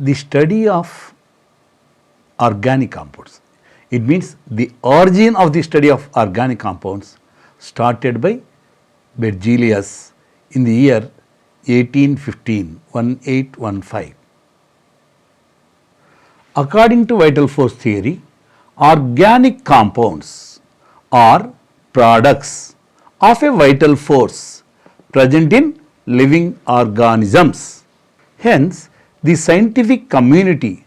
the study of organic compounds. It means the origin of the study of organic compounds started by Berzelius in the year 1815. According to vital force theory, organic compounds are products of a vital force present in living organisms. Hence, the scientific community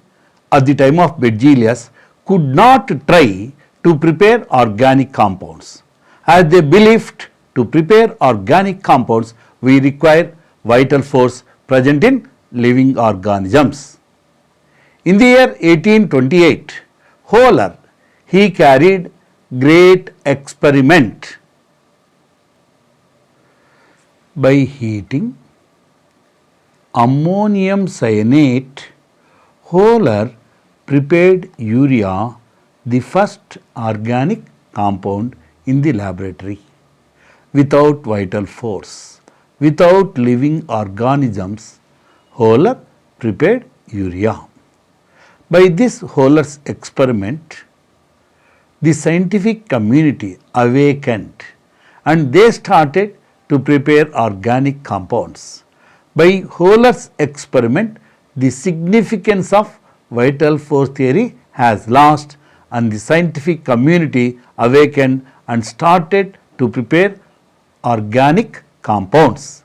at the time of Berzelius could not try to prepare organic compounds, as they believed to prepare organic compounds we require vital force present in living organisms. In the year 1828, Höhler, he carried great experiment by heating ammonium cyanate. Höhler prepared urea, the first organic compound in the laboratory, without vital force, without living organisms. Höhler prepared urea. By this Höhler's experiment, the scientific community awakened and they started to prepare organic compounds. By Höhler's experiment, the significance of vital force theory has lost and the scientific community awakened and started to prepare organic compounds.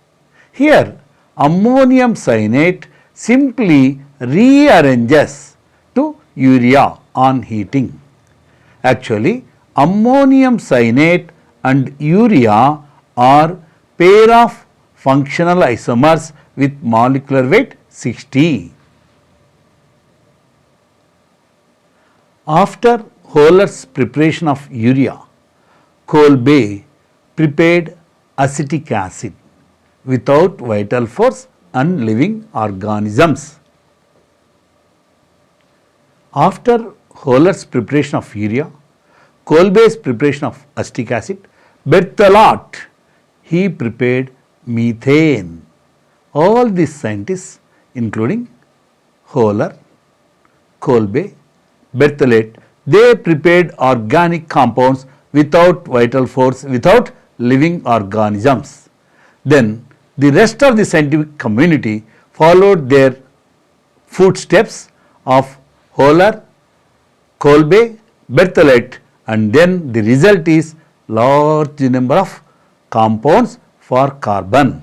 Here, ammonium cyanate simply rearranges to urea on heating. Actually, ammonium cyanate and urea are pair of functional isomers with molecular weight 60. After Höhler's preparation of urea, Kolbe prepared acetic acid without vital force and living organisms. After Höhler's preparation of urea, Kolbe's preparation of acetic acid, Berthelot, he prepared methane. All these scientists, including Höhler, Kolbe, Berthelot, they prepared organic compounds without vital force, without living organisms. Then the rest of the scientific community followed their footsteps of Höhler, Kolbe, Berthelot, and then the result is large number of compounds for carbon.